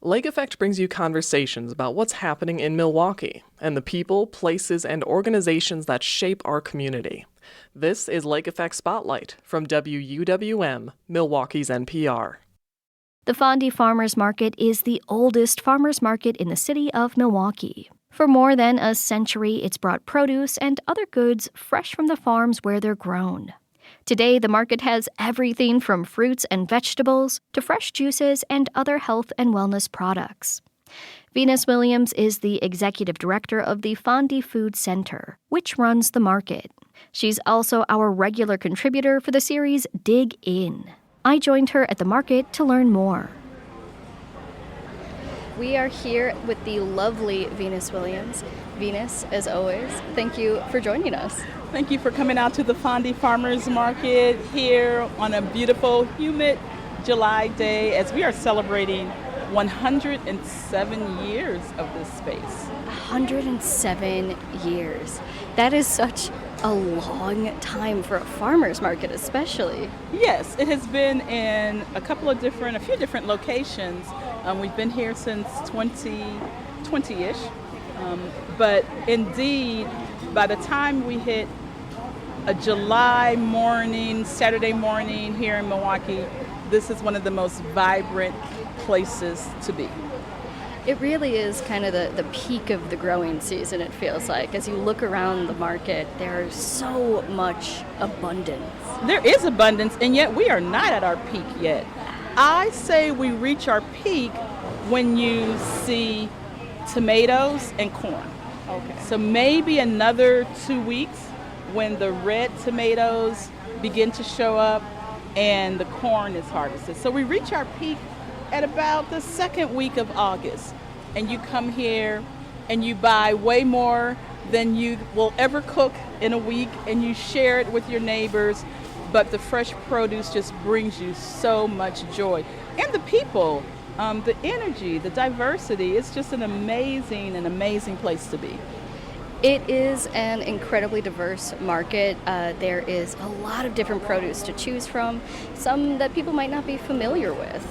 Lake Effect brings you conversations about what's happening in Milwaukee and the people, places, and organizations that shape our community. This is Lake Effect Spotlight from WUWM, Milwaukee's NPR. The Fondy Farmers Market is the oldest farmers market in the city of Milwaukee. For more than a century, it's brought produce and other goods fresh from the farms where they're grown. Today, the market has everything from fruits and vegetables to fresh juices and other health and wellness products. Venice Williams is the executive director of the Fondy Food Center, which runs the market. She's also our regular contributor for the series Dig In. I joined her at the market to learn more. We are here with the lovely Venice Williams. Venus, as always, thank you for joining us. Thank you for coming out to the Fondy Farmers Market here on a beautiful, humid July day as we are celebrating 107 years of this space. 107 years. That is such a long time for a farmer's market, especially. Yes, it has been in a few different locations. We've been here since 2020-ish. But indeed, by the time we hit a July morning, Saturday morning here in Milwaukee, this is one of the most vibrant places to be. It really is kind of the peak of the growing season, it feels like. As you look around the market, there's so much abundance. There is abundance, and yet we are not at our peak yet. I say we reach our peak when you see tomatoes and corn. Okay. So maybe another 2 weeks when the red tomatoes begin to show up and the corn is harvested. So we reach our peak at about the second week of August. And you come here and you buy way more than you will ever cook in a week, and you share it with your neighbors. But the fresh produce just brings you so much joy. And the people, the energy, the diversity, it's just an amazing place to be. It is an incredibly diverse market. There is a lot of different produce to choose from, some that people might not be familiar with.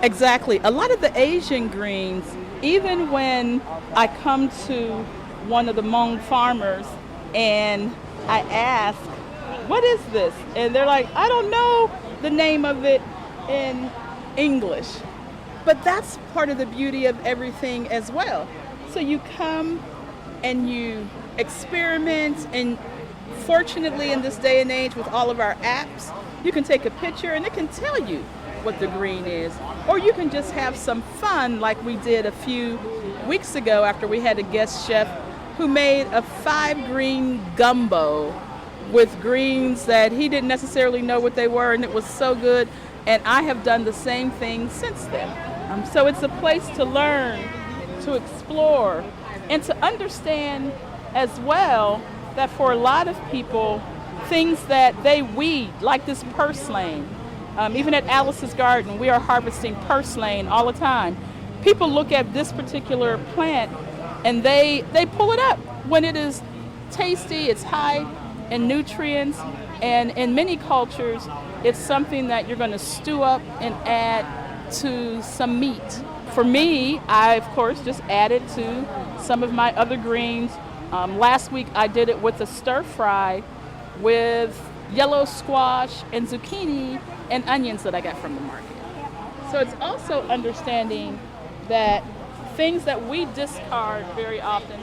Exactly. A lot of the Asian greens, even when I come to one of the Hmong farmers and I ask, what is this? And they're like, I don't know the name of it in English. But that's part of the beauty of everything as well. So you come and you experiment, and fortunately in this day and age with all of our apps, you can take a picture and it can tell you what the green is. Or you can just have some fun like we did a few weeks ago after we had a guest chef who made a 5-green gumbo with greens that he didn't necessarily know what they were, and it was so good. And I have done the same thing since then. So it's a place to learn, to explore, and to understand as well that for a lot of people, things that they weed, like this purslane, even at Alice's garden, we are harvesting purslane all the time. People look at this particular plant and they pull it up when it is tasty, it's high in nutrients, and in many cultures, it's something that you're going to stew up and add to some meat. For me, I, of course, just added to some of my other greens. Last week, I did it with a stir fry with yellow squash and zucchini and onions that I got from the market. So it's also understanding that things that we discard very often,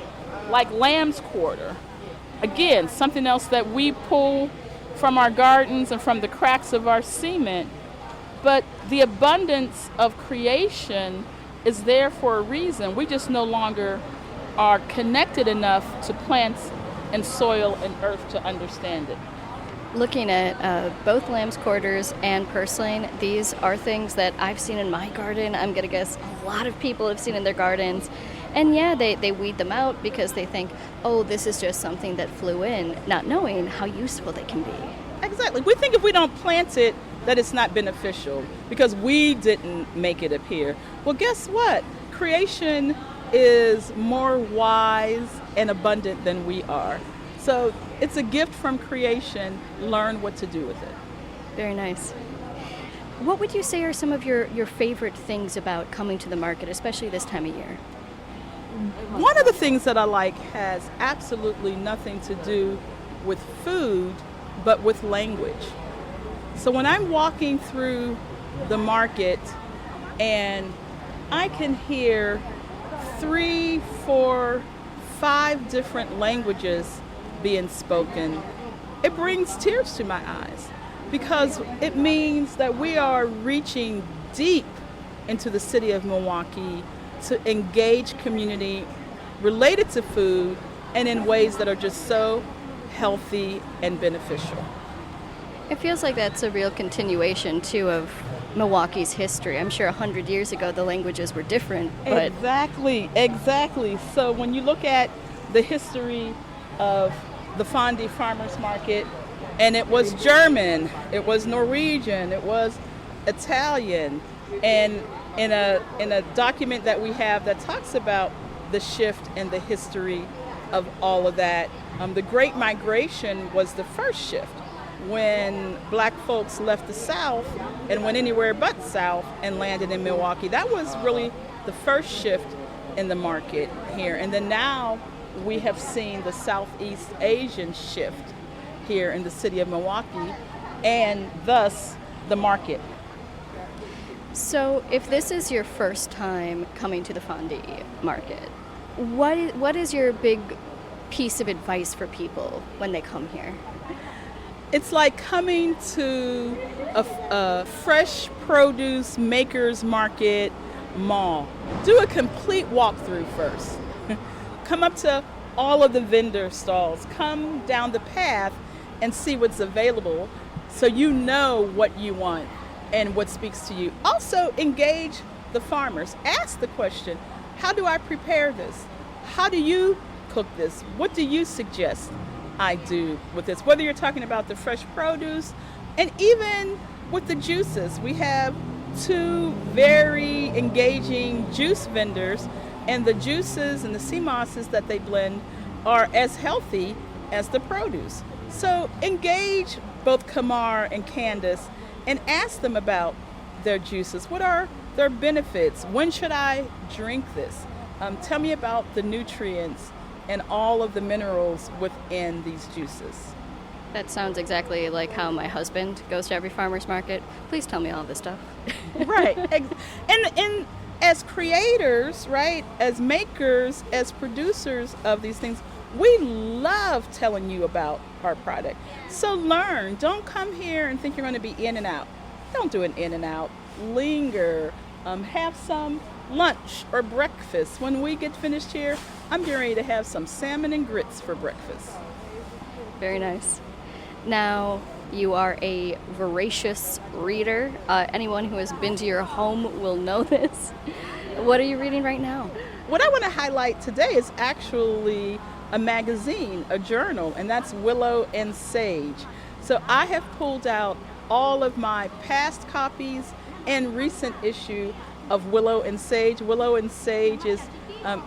like lamb's quarter, again, something else that we pull from our gardens and from the cracks of our cement, but the abundance of creation is there for a reason. We just no longer are connected enough to plants and soil and earth to understand it. Looking at both lamb's quarters and purslane, these are things that I've seen in my garden. I'm going to guess a lot of people have seen in their gardens. And yeah, they weed them out because they think, oh, this is just something that flew in, not knowing how useful they can be. Exactly. We think if we don't plant it, that it's not beneficial because we didn't make it appear. Well, guess what? Creation is more wise and abundant than we are. So it's a gift from creation. Learn what to do with it. Very nice. What would you say are some of your favorite things about coming to the market, especially this time of year? One of the things that I like has absolutely nothing to do with food, but with language. So when I'm walking through the market and I can hear 3, 4, 5 different languages being spoken, it brings tears to my eyes because it means that we are reaching deep into the city of Milwaukee to engage community related to food and in ways that are just so healthy and beneficial. It feels like that's a real continuation, too, of Milwaukee's history. I'm sure 100 years ago the languages were different, but... Exactly. So when you look at the history of the Fondy Farmers Market, and it was German, it was Norwegian, it was Italian, and in a document that we have that talks about the shift and the history of all of that, the Great Migration was the first shift, when black folks left the South and went anywhere but South and landed in Milwaukee. That was really the first shift in the market here. And then now we have seen the Southeast Asian shift here in the city of Milwaukee, and thus the market. So if this is your first time coming to the Fondy Market, what is your big piece of advice for people when they come here? It's like coming to a fresh produce maker's market mall. Do a complete walkthrough first. Come up to all of the vendor stalls. Come down the path and see what's available so you know what you want and what speaks to you. Also, engage the farmers. Ask the question, how do I prepare this? How do you cook this? What do you suggest I do with this? Whether you're talking about the fresh produce and even with the juices. We have 2 very engaging juice vendors, and the juices and the sea mosses that they blend are as healthy as the produce. So engage both Kamar and Candace and ask them about their juices. What are their benefits? When should I drink this? Tell me about the nutrients and all of the minerals within these juices. That sounds exactly like how my husband goes to every farmer's market. Please tell me all this stuff. Right. And as creators, right, as makers, as producers of these things, we love telling you about our product. So learn. Don't come here and think you're going to be in and out. Don't do an in and out. Linger. Have some lunch or breakfast. When we get finished here, I'm getting ready to have some salmon and grits for breakfast. Very nice. Now, you are a voracious reader. Anyone who has been to your home will know this. What are you reading right now? What I want to highlight today is actually a magazine, a journal, and that's Willow and Sage. So I have pulled out all of my past copies and recent issue of Willow and Sage. Willow and Sage is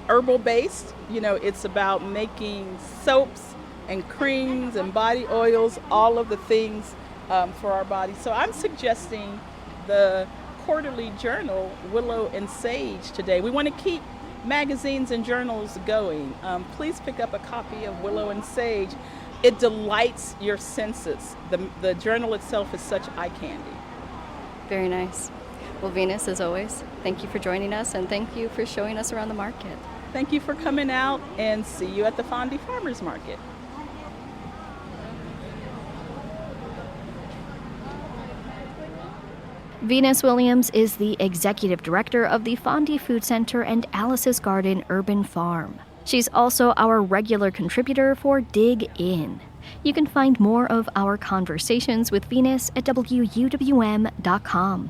herbal based. You know, it's about making soaps and creams and body oils, all of the things for our body. So I'm suggesting the quarterly journal, Willow and Sage, today. We want to keep magazines and journals going. Please pick up a copy of Willow and Sage. It delights your senses. The journal itself is such eye candy. Very nice. Well, Venus, as always, thank you for joining us, and thank you for showing us around the market. Thank you for coming out, and see you at the Fondy Farmers Market. Venice Williams is the executive director of the Fondy Food Center and Alice's Garden Urban Farm. She's also our regular contributor for Dig In. You can find more of our conversations with Venus at WUWM.com.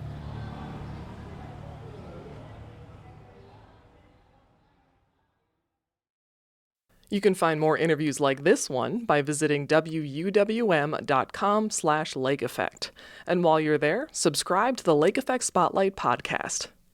You can find more interviews like this one by visiting WUWM.com/Lake Effect. And while you're there, subscribe to the Lake Effect Spotlight podcast.